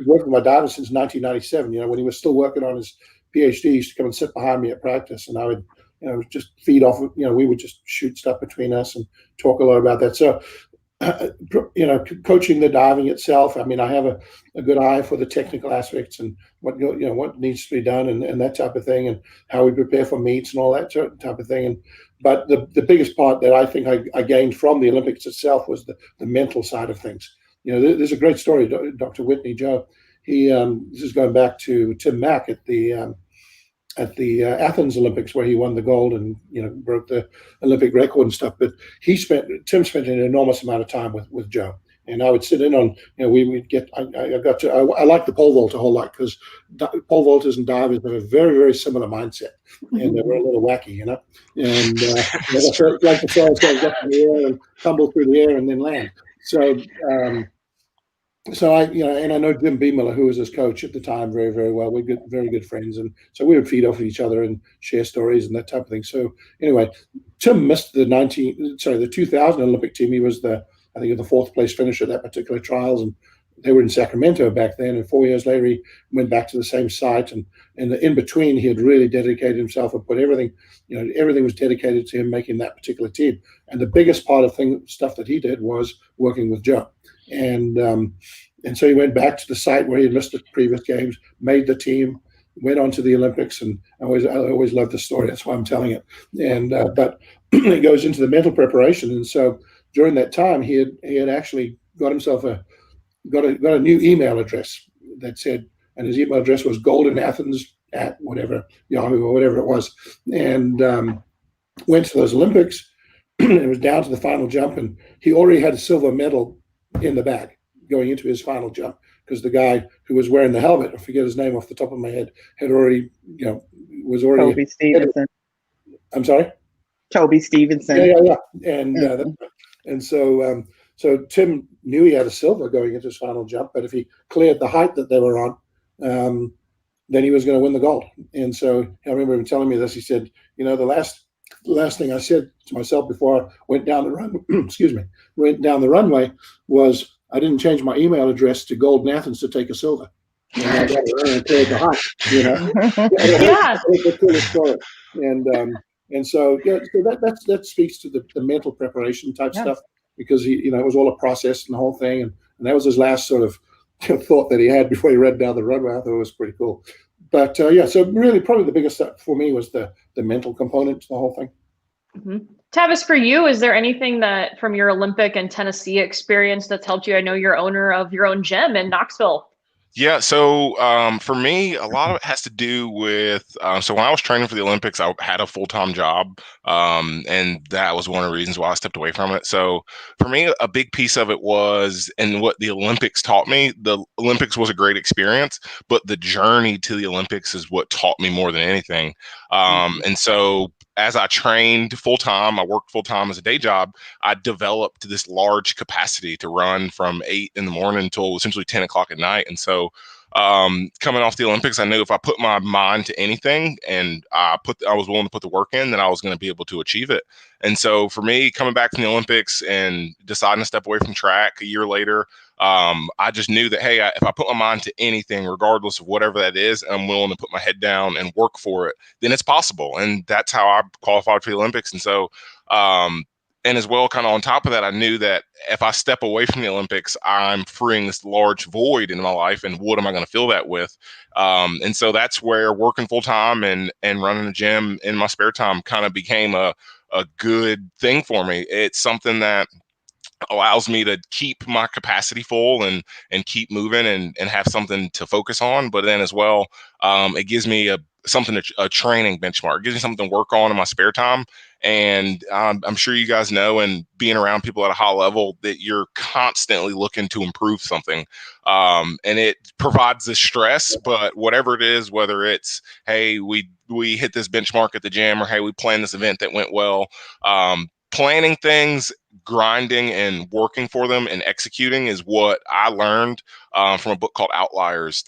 worked with my divers since 1997. You know, when he was still working on his PhD, he used to come and sit behind me at practice, and I would, you know, just feed off. You know, we would just shoot stuff between us and talk a lot about that. So coaching the diving itself. I mean, I have a good eye for the technical aspects and what needs to be done and that type of thing, and how we prepare for meets and all that type of thing. But the biggest part that I think I gained from the Olympics itself was the mental side of things. There's a great story, Dr. Whitney Joe. He this is going back to Tim Mack at the Athens Olympics, where he won the gold and broke the Olympic record and stuff. But Tim spent an enormous amount of time with Joe, and I would sit in on. We would get. I like the pole vault a whole lot, because pole vaulters and divers have a very, very similar mindset, and they're a little wacky, and they like to throw themselves up in the air and tumble through the air and then land. So I know Jim Beemiller, who was his coach at the time, very, very well. We're very good friends, and so we would feed off of each other and share stories and that type of thing. So anyway, Tim missed the 2000 Olympic team. He was the fourth place finisher at that particular trials, and they were in Sacramento back then. And 4 years later, he went back to the same site, and in between, he had really dedicated himself and put everything. Everything was dedicated to him making that particular team. And the biggest part of stuff that he did was working with Joe. And so he went back to the site where he had missed the previous games, made the team, went on to the Olympics, and I always love the story. That's why I'm telling it. And but it goes into the mental preparation. And so during that time, he had actually got himself a new email address that said, and his email address was goldenathens@whatever, Yahoo or whatever it was, and went to those Olympics. It was down to the final jump, and he already had a silver medal in the bag going into his final jump, because the guy who was wearing the helmet, I forget his name off the top of my head, had already, was already. Toby Stevenson. I'm sorry? Toby Stevenson. Yeah. And so Tim knew he had a silver going into his final jump, but if he cleared the height that they were on, then he was going to win the gold. And so I remember him telling me this. He said, the last thing I said to myself before I went down the runway was, I didn't change my email address to Golden Athens to take a silver. And cleared the height, Yeah. It's a cool story. And so that speaks to the mental preparation type stuff, because it was all a process and the whole thing, and that was his last sort of thought that he had before he ran down the runway. I thought it was pretty cool. But so really probably the biggest step for me was the mental component to the whole thing. Mm-hmm. Tavis, for you, is there anything that from your Olympic and Tennessee experience that's helped you? I know you're owner of your own gym in Knoxville. Yeah, so for me, a lot of it has to do with, so when I was training for the Olympics, I had a full-time job, and that was one of the reasons why I stepped away from it. So for me, a big piece of it was, and what the Olympics taught me, the Olympics was a great experience, but the journey to the Olympics is what taught me more than anything. And so as I trained full-time, I worked full-time as a day job, I developed this large capacity to run from 8 in the morning until essentially 10 o'clock at night. And so coming off the Olympics, I knew if I put my mind to anything and I was willing to put the work in, then I was going to be able to achieve it. And so for me, coming back from the Olympics and deciding to step away from track a year later, I just knew that, hey, if I put my mind to anything, regardless of whatever that is, I'm willing to put my head down and work for it, then it's possible. And that's how I qualified for the Olympics. And so, and as well, kind of on top of that, I knew that if I step away from the Olympics, I'm freeing this large void in my life. And what am I going to fill that with? And so that's where working full time and running a gym in my spare time kind of became a good thing for me. It's something that allows me to keep my capacity full and keep moving and have something to focus on. But then as well, it gives me a training benchmark. It gives me something to work on in my spare time. And I'm sure you guys know, and being around people at a high level, that you're constantly looking to improve something. And it provides this stress, but whatever it is, whether it's, hey, we hit this benchmark at the gym, or hey, we planned this event that went well, planning things, grinding and working for them and executing is what I learned from a book called Outliers,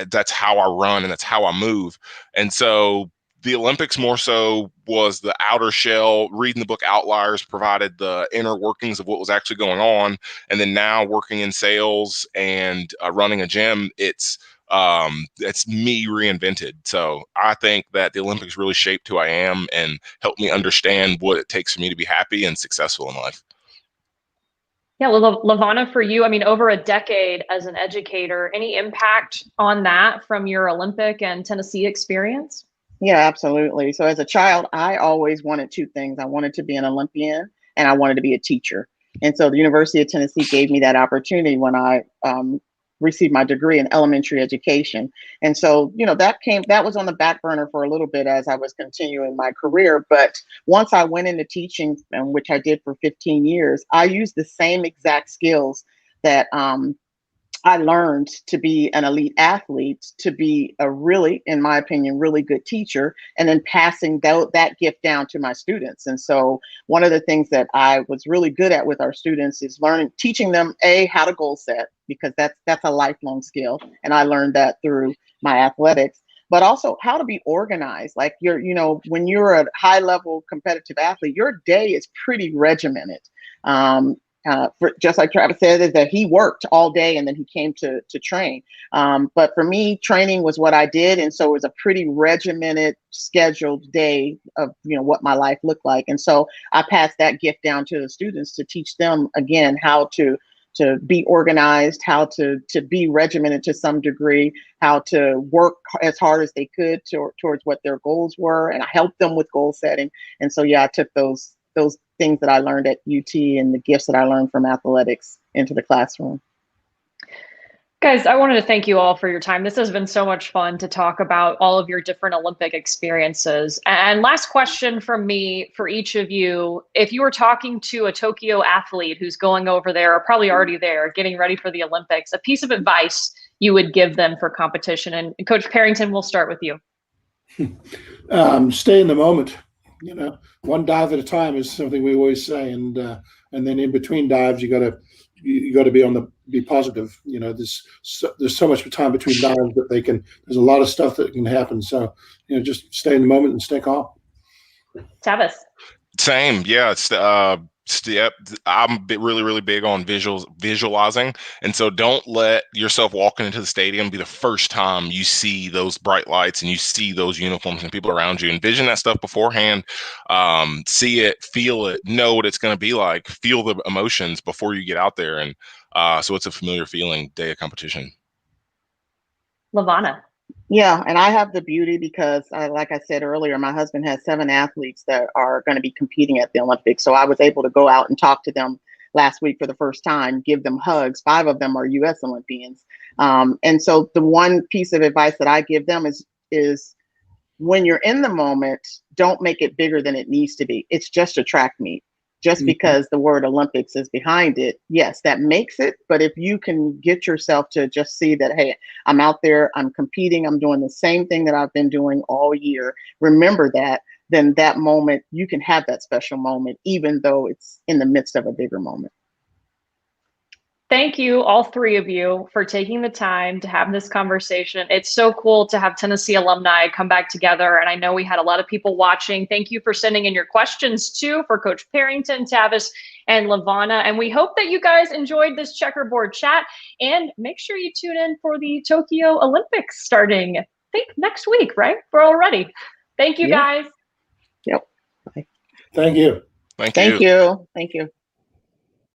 that's how I run and that's how I move. And so the Olympics more so was the outer shell. Reading the book Outliers provided the inner workings of what was actually going on. And then now working in sales and running a gym, it's me reinvented. So I think that the Olympics really shaped who I am and helped me understand what it takes for me to be happy and successful in life. Yeah, Lavonna, for you, I mean, over a decade as an educator, any impact on that from your Olympic and Tennessee experience? Yeah, absolutely. So as a child, I always wanted two things. I wanted to be an Olympian and I wanted to be a teacher. And so the University of Tennessee gave me that opportunity when I received my degree in elementary education. And so, that was on the back burner for a little bit as I was continuing my career. But once I went into teaching, which I did for 15 years, I used the same exact skills that I learned to be an elite athlete, to be a really, in my opinion, really good teacher, and then passing that gift down to my students. And so one of the things that I was really good at with our students is teaching them how to goal set, because that's a lifelong skill. And I learned that through my athletics, but also how to be organized. Like when you're a high level competitive athlete, your day is pretty regimented. Just like Tavis said, is that he worked all day and then he came to train. But for me, training was what I did. And so it was a pretty regimented, scheduled day of, what my life looked like. And so I passed that gift down to the students to teach them, again, how to be organized, how to be regimented to some degree, how to work as hard as they could towards what their goals were. And I helped them with goal setting. And so, I took those things that I learned at UT and the gifts that I learned from athletics into the classroom. Guys, I wanted to thank you all for your time. This has been so much fun to talk about all of your different Olympic experiences. And last question from me for each of you. If you were talking to a Tokyo athlete who's going over there, or probably already there, getting ready for the Olympics, a piece of advice you would give them for competition. And Coach Perrington, we'll start with you. Stay in the moment. One dive at a time is something we always say, and then in between dives, you got to be positive. There's so much time between dives that there's a lot of stuff that can happen. So just stay in the moment and stay calm. Tavis. Same, yeah. I'm really, really big on visualizing. And so don't let yourself walking into the stadium be the first time you see those bright lights and you see those uniforms and people around you. Envision that stuff beforehand. See it, feel it, know what it's going to be like, feel the emotions before you get out there. And so it's a familiar feeling day of competition. Lavonna. Yeah, and I have the beauty because, like I said earlier, my husband has 7 athletes that are going to be competing at the Olympics. So I was able to go out and talk to them last week for the first time, give them hugs. 5 of them are U.S. Olympians. And so the one piece of advice that I give them is when you're in the moment, don't make it bigger than it needs to be. It's just a track meet. Just because the word Olympics is behind it, yes, that makes it. But if you can get yourself to just see that, hey, I'm out there, I'm competing, I'm doing the same thing that I've been doing all year, remember that, then that moment, you can have that special moment, even though it's in the midst of a bigger moment. Thank you, all 3 of you, for taking the time to have this conversation. It's so cool to have Tennessee alumni come back together. And I know we had a lot of people watching. Thank you for sending in your questions too for Coach Perrington, Tavis, and Lavonna. And we hope that you guys enjoyed this checkerboard chat. And make sure you tune in for the Tokyo Olympics starting, I think, next week, right? We're all ready. Thank you, guys. Yep. Thank you. Thank you. Thank you.